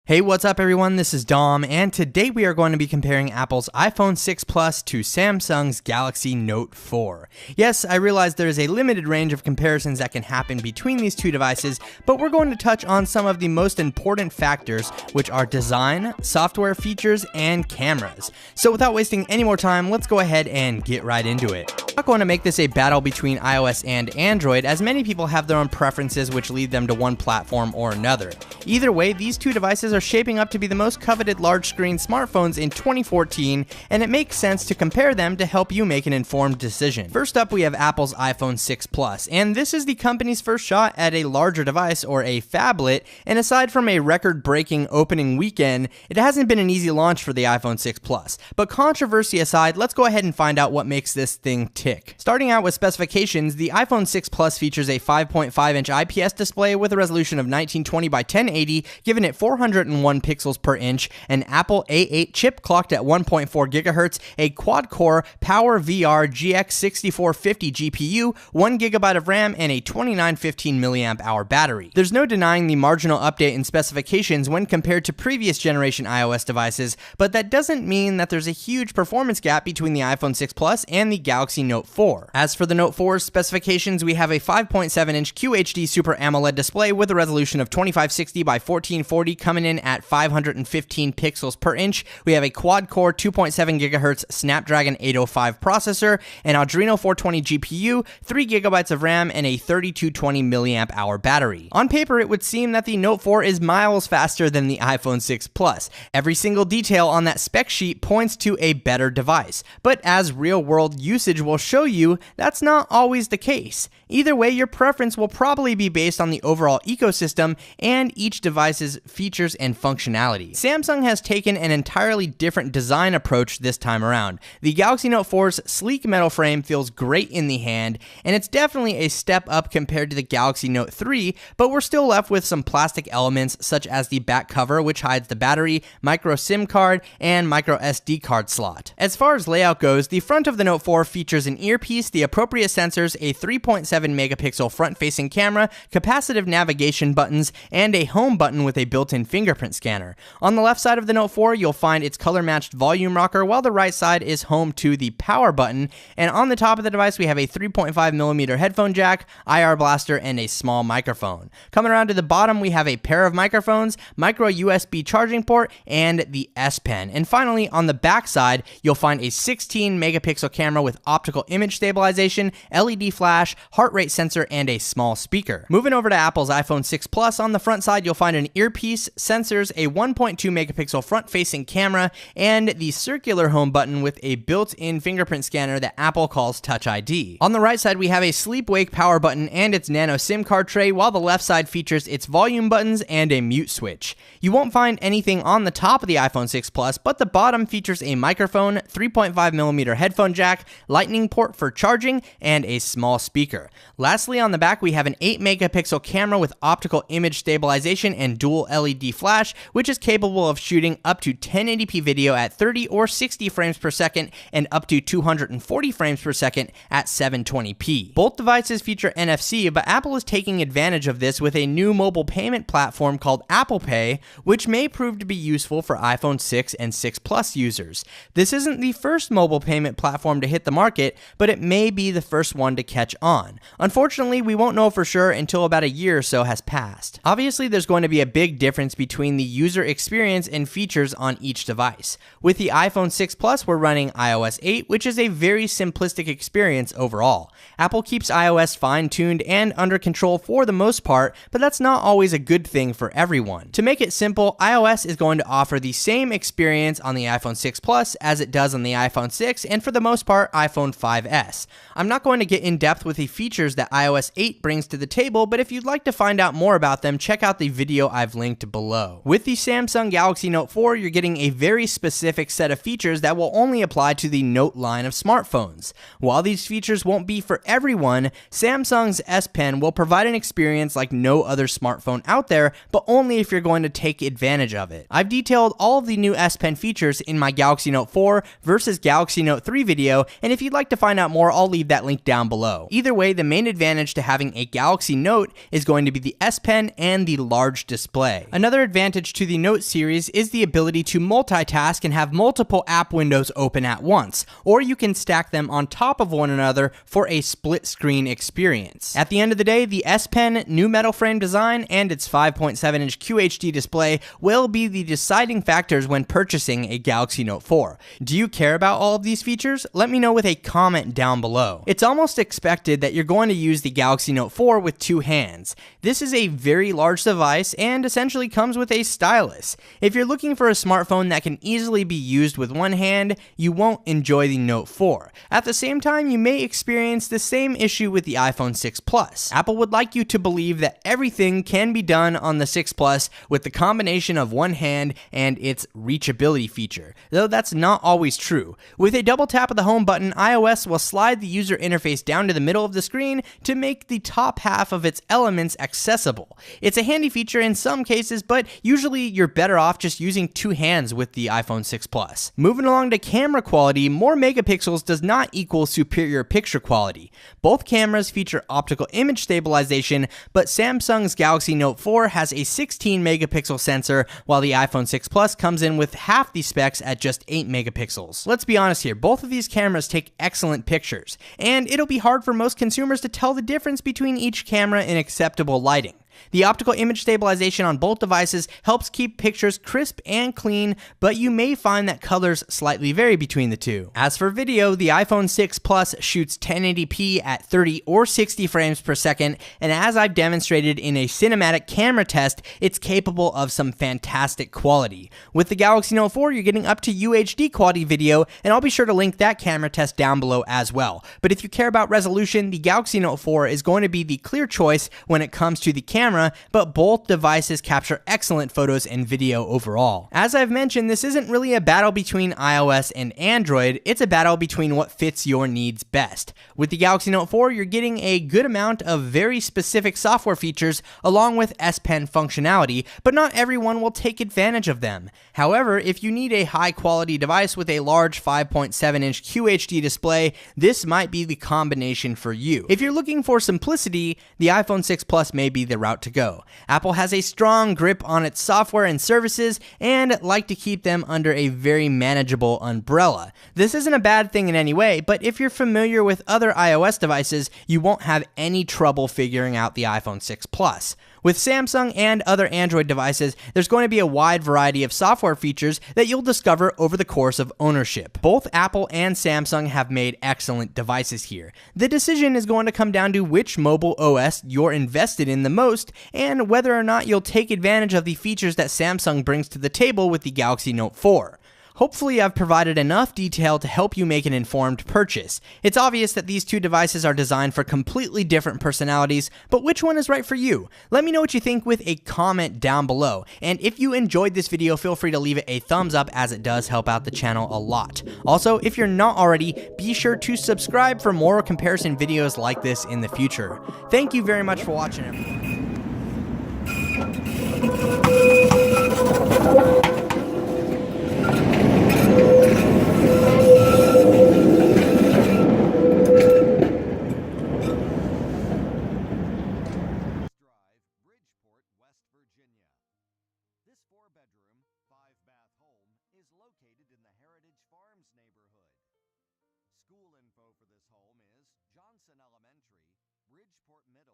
Hey, what's up everyone? This is Dom, and today we are going to be comparing Apple's iPhone 6 Plus to Samsung's Galaxy Note 4. Yes, I realize there is a limited range of comparisons that can happen between these two devices, but we're going to touch on some of the most important factors, which are design, software features, and cameras. So without wasting any more time, let's go ahead and get right into it. I'm not going to make this a battle between iOS and Android, as many people have their own preferences which lead them to one platform or another. Either way, these two devices are shaping up to be the most coveted large-screen smartphones in 2014, and it makes sense to compare them to help you make an informed decision. First up, we have Apple's iPhone 6 Plus, and this is the company's first shot at a larger device, or a phablet, and aside from a record-breaking opening weekend, it hasn't been an easy launch for the iPhone 6 Plus. But controversy aside, let's go ahead and find out what makes this thing tick. Starting out with specifications, the iPhone 6 Plus features a 5.5-inch IPS display with a resolution of 1920 by 1080, giving it 401 pixels per inch, an Apple A8 chip clocked at 1.4 GHz, a quad-core PowerVR GX 6450 GPU, 1 GB of RAM, and a 2915 mAh battery. There's no denying the marginal update in specifications when compared to previous generation iOS devices, but that doesn't mean that there's a huge performance gap between the iPhone 6 Plus and the Galaxy Note 4. As for the Note 4's specifications, we have a 5.7-inch QHD Super AMOLED display with a resolution of 2560 by 1440 coming in at 515 pixels per inch. We have a quad-core 2.7 GHz Snapdragon 805 processor, an Adreno 420 GPU, 3 GB of RAM, and a 3220 mAh battery. On paper, it would seem that the Note 4 is miles faster than the iPhone 6 Plus. Every single detail on that spec sheet points to a better device, but as real-world usage will show you, that's not always the case. Either way, your preference will probably be based on the overall ecosystem and each device's features and functionality. Samsung has taken an entirely different design approach this time around. The Galaxy Note 4's sleek metal frame feels great in the hand, and it's definitely a step up compared to the Galaxy Note 3, but we're still left with some plastic elements such as the back cover, which hides the battery, micro SIM card, and micro SD card slot. As far as layout goes, the front of the Note 4 features an earpiece, the appropriate sensors, a 3.7 megapixel front-facing camera, capacitive navigation buttons, and a home button with a built-in fingerprint scanner. On the left side of the Note 4, you'll find its color-matched volume rocker, while the right side is home to the power button, and on the top of the device we have a 3.5mm headphone jack, IR blaster, and a small microphone. Coming around to the bottom, we have a pair of microphones, micro USB charging port, and the S Pen. And finally, on the back side, you'll find a 16 megapixel camera with optical image stabilization, LED flash, heart rate sensor, and a small speaker. Moving over to Apple's iPhone 6 Plus, on the front side you'll find an earpiece, sensors, a 1.2 megapixel front-facing camera, and the circular home button with a built-in fingerprint scanner that Apple calls Touch ID. On the right side we have a sleep-wake power button and its nano SIM card tray, while the left side features its volume buttons and a mute switch. You won't find anything on the top of the iPhone 6 Plus, but the bottom features a microphone, 3.5mm headphone jack, lightning port for charging, and a small speaker. Lastly, on the back we have an 8 megapixel camera with optical image stabilization and dual LED flash, which is capable of shooting up to 1080p video at 30 or 60 frames per second and up to 240 frames per second at 720p. Both devices feature NFC, but Apple is taking advantage of this with a new mobile payment platform called Apple Pay, which may prove to be useful for iPhone 6 and 6 Plus users. This isn't the first mobile payment platform to hit the market, but it may be the first one to catch on. Unfortunately, we won't know for sure until about a year or so has passed. Obviously, there's going to be a big difference between the user experience and features on each device. With the iPhone 6 Plus, we're running iOS 8, which is a very simplistic experience overall. Apple keeps iOS fine-tuned and under control for the most part, but that's not always a good thing for everyone. To make it simple, iOS is going to offer the same experience on the iPhone 6 Plus as it does on the iPhone 6 and for the most part iPhone 5S. I'm not going to get in depth with the features that iOS 8 brings to the table, but if you'd like to find out more about them, check out the video I've linked below. With the Samsung Galaxy Note 4, you're getting a very specific set of features that will only apply to the Note line of smartphones. While these features won't be for everyone, Samsung's S Pen will provide an experience like no other smartphone out there, but only if you're going to take advantage of it. I've detailed all of the new S Pen features in my Galaxy Note 4 versus Galaxy Note 3 video, and if you'd like to find out more, I'll leave that link down below. Either way, the main advantage to having a Galaxy Note is going to be the S Pen and the large display. Another advantage to the Note series is the ability to multitask and have multiple app windows open at once, or you can stack them on top of one another for a split screen experience. At the end of the day, the S Pen new metal frame design and its 5.7-inch QHD display will be the deciding factors when purchasing a Galaxy Note 4. Do you care about all of these features? Let me know with a comment down below. It's almost expected that you're going to use the Galaxy Note 4 with two hands. This is a very large device and essentially comes with a stylus. If you're looking for a smartphone that can easily be used with one hand, you won't enjoy the Note 4. At the same time, you may experience the same issue with the iPhone 6 Plus. Apple would like you to believe that everything can be done on the 6 Plus with the combination of one hand and its reachability feature, though that's not always true. With a double tap of the home button, iOS will slide the user interface down to the middle of the screen to make the top half of its elements accessible. It's a handy feature in some cases, but usually you're better off just using two hands with the iPhone 6 Plus. Moving along to camera quality, more megapixels does not equal superior picture quality. Both cameras feature optical image stabilization, but Samsung's Galaxy Note 4 has a 16 megapixel sensor, while the iPhone 6 Plus comes in with half the specs at just 8 megapixels. Let's be honest here, both of these cameras take excellent pictures, and it'll be hard for most consumers to tell the difference between each camera in acceptable lighting. The optical image stabilization on both devices helps keep pictures crisp and clean, but you may find that colors slightly vary between the two. As for video, the iPhone 6 Plus shoots 1080p at 30 or 60 frames per second, and as I've demonstrated in a cinematic camera test, it's capable of some fantastic quality. With the Galaxy Note 4, you're getting up to UHD quality video, and I'll be sure to link that camera test down below as well. But if you care about resolution, the Galaxy Note 4 is going to be the clear choice when it comes to the camera, but both devices capture excellent photos and video overall. As I've mentioned, this isn't really a battle between iOS and Android, it's a battle between what fits your needs best. With the Galaxy Note 4, you're getting a good amount of very specific software features along with S Pen functionality, but not everyone will take advantage of them. However, if you need a high quality device with a large 5.7-inch QHD display, this might be the combination for you. If you're looking for simplicity, the iPhone 6 Plus may be the route to go. Apple has a strong grip on its software and services and like to keep them under a very manageable umbrella. This isn't a bad thing in any way, but if you're familiar with other iOS devices, you won't have any trouble figuring out the iPhone 6 Plus. With Samsung and other Android devices, there's going to be a wide variety of software features that you'll discover over the course of ownership. Both Apple and Samsung have made excellent devices here. The decision is going to come down to which mobile OS you're invested in the most and whether or not you'll take advantage of the features that Samsung brings to the table with the Galaxy Note 4. Hopefully I've provided enough detail to help you make an informed purchase. It's obvious that these two devices are designed for completely different personalities, but which one is right for you? Let me know what you think with a comment down below. And if you enjoyed this video, feel free to leave it a thumbs up as it does help out the channel a lot. Also, if you're not already, be sure to subscribe for more comparison videos like this in the future. Thank you very much for watching, everyone.